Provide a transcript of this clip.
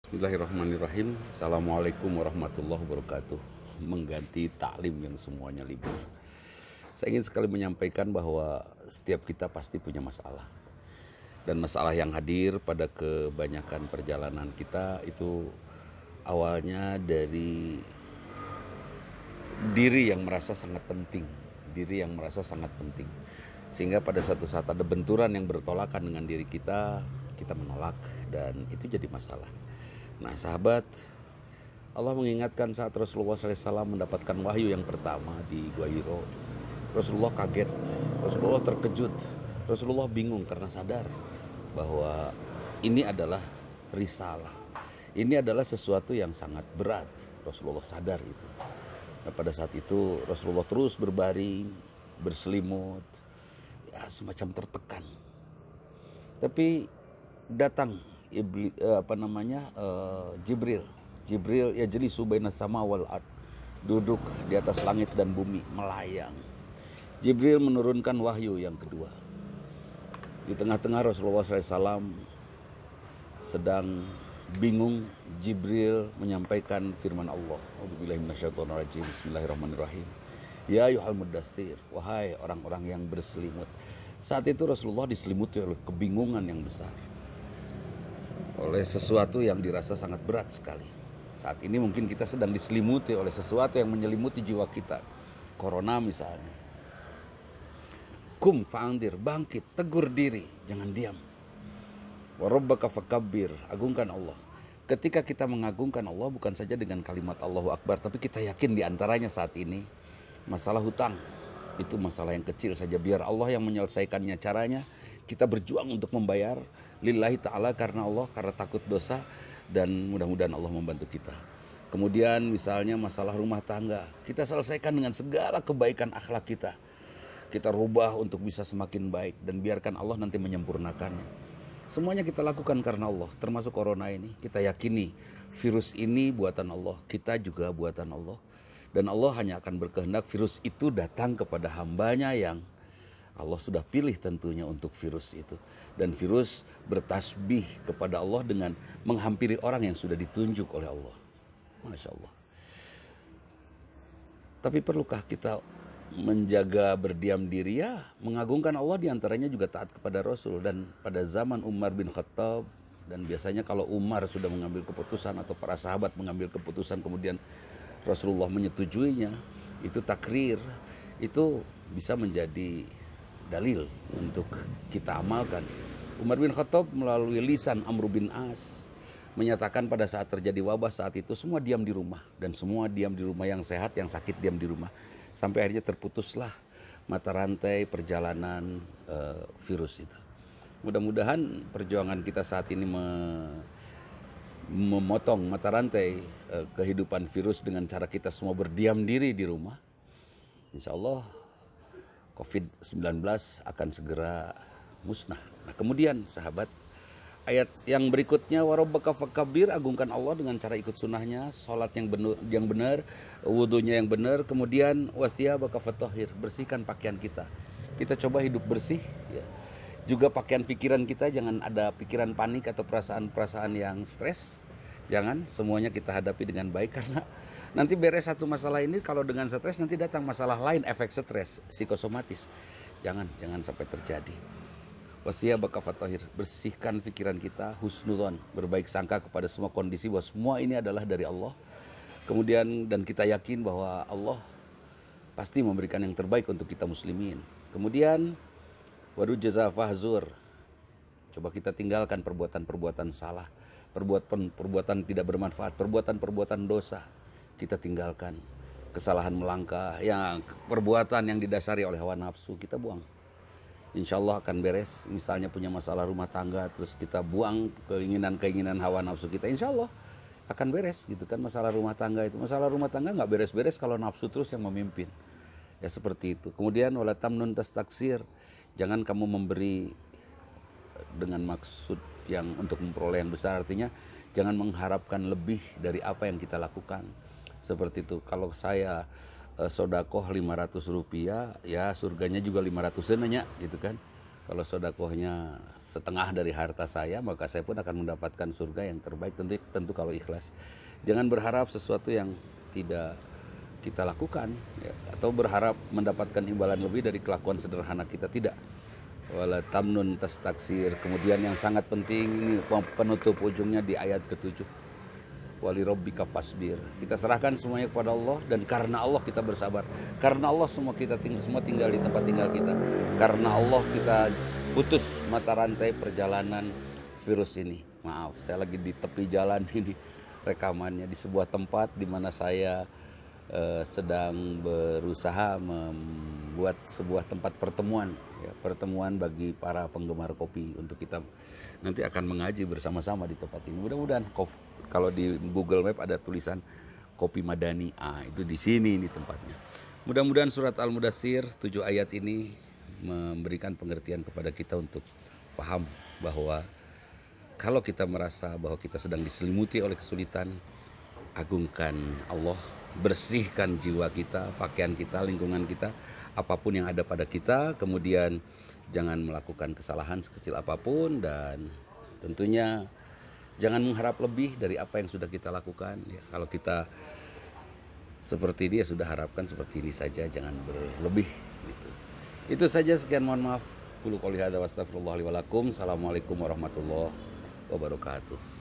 Bismillahirrahmanirrahim. Assalamualaikum warahmatullahi wabarakatuh. Mengganti taklim yang semuanya libur. Saya ingin sekali menyampaikan bahwa setiap kita pasti punya masalah. Dan masalah yang hadir pada kebanyakan perjalanan kita itu awalnya dari diri yang merasa sangat penting. Diri yang merasa sangat penting. Sehingga pada satu saat ada benturan yang bertolakan dengan diri kita, kita menolak dan itu jadi masalah. Nah sahabat, Allah mengingatkan saat Rasulullah SAW mendapatkan wahyu yang pertama di Gua Hiro. Rasulullah kaget, Rasulullah terkejut, Rasulullah bingung karena sadar bahwa ini adalah risalah. Ini adalah sesuatu yang sangat berat. Rasulullah sadar itu. Nah, pada saat itu Rasulullah terus berbaring, berselimut, ya semacam tertekan. Tapi datang Jibril. Jibril ya jadi subaina sama wal ard, duduk di atas langit dan bumi melayang. Jibril menurunkan wahyu yang kedua. Di tengah-tengah Rasulullah SAW sedang bingung, Jibril menyampaikan firman Allah. A'udzubillahi minasyaitonirrajim. Bismillahirrahmanirrahim. Ya ayyuhal muddatsir, wahai orang-orang yang berselimut. Saat itu Rasulullah diselimuti oleh kebingungan yang besar, oleh sesuatu yang dirasa sangat berat sekali. Saat ini mungkin kita sedang diselimuti oleh sesuatu yang menyelimuti jiwa kita. Corona misalnya. Kum fa'andir, bangkit, tegur diri, jangan diam. Warabbaka fakabbir, agungkan Allah. Ketika kita mengagungkan Allah bukan saja dengan kalimat Allahu Akbar, tapi kita yakin di antaranya saat ini masalah hutang itu masalah yang kecil saja, biar Allah yang menyelesaikannya. Caranya kita berjuang untuk membayar lillahi ta'ala, karena Allah, karena takut dosa, dan mudah-mudahan Allah membantu kita. Kemudian misalnya masalah rumah tangga, kita selesaikan dengan segala kebaikan akhlak kita. Kita rubah untuk bisa semakin baik dan biarkan Allah nanti menyempurnakannya. Semuanya kita lakukan karena Allah, termasuk corona ini. Kita yakini virus ini buatan Allah, kita juga buatan Allah. Dan Allah hanya akan berkehendak virus itu datang kepada hambanya yang Allah sudah pilih tentunya untuk virus itu. Dan virus bertasbih kepada Allah dengan menghampiri orang yang sudah ditunjuk oleh Allah. Masya Allah. Tapi perlukah kita menjaga berdiam diri? Ya, mengagungkan Allah diantaranya juga taat kepada Rasul. Dan pada zaman Umar bin Khattab, dan biasanya kalau Umar sudah mengambil keputusan atau para sahabat mengambil keputusan kemudian Rasulullah menyetujuinya, itu takrir, itu bisa menjadi dalil untuk kita amalkan. Umar bin Khattab melalui lisan Amr bin As menyatakan pada saat terjadi wabah saat itu semua diam di rumah, dan semua diam di rumah, yang sehat yang sakit diam di rumah, sampai akhirnya terputuslah mata rantai perjalanan virus itu. Mudah-mudahan perjuangan kita saat ini memotong mata rantai kehidupan virus dengan cara kita semua berdiam diri di rumah. Insya Allah COVID-19 akan segera musnah. Nah kemudian sahabat, ayat yang berikutnya, warabbaka fakabbir, agungkan Allah dengan cara ikut sunnahnya, sholat yang benar, wudhunya yang benar, kemudian wasiyabaka fatahhir, bersihkan pakaian kita. Kita coba hidup bersih, ya. Juga pakaian pikiran kita, jangan ada pikiran panik atau perasaan-perasaan yang stres. Jangan, semuanya kita hadapi dengan baik, karena nanti beres satu masalah ini, kalau dengan stres nanti datang masalah lain, efek stres psikosomatis. Jangan sampai terjadi. Wasiyabaka fatahhir, bersihkan pikiran kita, husnudzon, berbaik sangka kepada semua kondisi bahwa semua ini adalah dari Allah. Kemudian dan kita yakin bahwa Allah pasti memberikan yang terbaik untuk kita muslimin. Kemudian waru jaza fahzur, coba kita tinggalkan perbuatan-perbuatan salah, perbuatan tidak bermanfaat, perbuatan-perbuatan dosa. Kita tinggalkan kesalahan melangkah, yang perbuatan yang didasari oleh hawa nafsu, kita buang. Insya Allah akan beres. Misalnya punya masalah rumah tangga, terus kita buang keinginan-keinginan hawa nafsu kita, insya Allah akan beres gitu kan. Masalah rumah tangga itu, masalah rumah tangga nggak beres-beres kalau nafsu terus yang memimpin. Ya seperti itu. Kemudian wala tamnun tastaksir, jangan kamu memberi dengan maksud yang untuk memperoleh yang besar. Artinya jangan mengharapkan lebih dari apa yang kita lakukan. Seperti itu. Kalau saya sodakoh 500 rupiah, ya surganya juga 500-an aja gitu kan. Kalau sodakohnya setengah dari harta saya, maka saya pun akan mendapatkan surga yang terbaik. Tentu kalau ikhlas. Jangan berharap sesuatu yang tidak kita lakukan, ya, atau berharap mendapatkan imbalan lebih dari kelakuan sederhana kita. Tidak. Wala tamnun tastaksir. Kemudian yang sangat penting, ini penutup ujungnya di ayat ke-7. Wali rabbika fasbir. Kita serahkan semuanya kepada Allah, dan karena Allah kita bersabar. Karena Allah semua tinggal di tempat tinggal kita. Karena Allah kita putus mata rantai perjalanan virus ini. Maaf, saya lagi di tepi jalan ini rekamannya, di sebuah tempat di mana saya sedang berusaha membuat sebuah tempat pertemuan, ya, pertemuan bagi para penggemar kopi, untuk kita nanti akan mengaji bersama-sama di tempat ini. Mudah-mudahan kalau di Google Map ada tulisan Kopi Madani, itu di sini ini tempatnya. Mudah-mudahan surat Al-Mudatsir 7 ayat ini memberikan pengertian kepada kita untuk paham bahwa kalau kita merasa bahwa kita sedang diselimuti oleh kesulitan, agungkan Allah, bersihkan jiwa kita, pakaian kita, lingkungan kita, apapun yang ada pada kita. Kemudian jangan melakukan kesalahan sekecil apapun, dan tentunya jangan mengharap lebih dari apa yang sudah kita lakukan. Ya, kalau kita seperti ini, ya sudah, harapkan seperti ini saja, jangan berlebih. Gitu. Itu saja, sekian, mohon maaf. Qulu qouli hadza wa astaghfirullah li wa lakum. Assalamualaikum warahmatullahi wabarakatuh.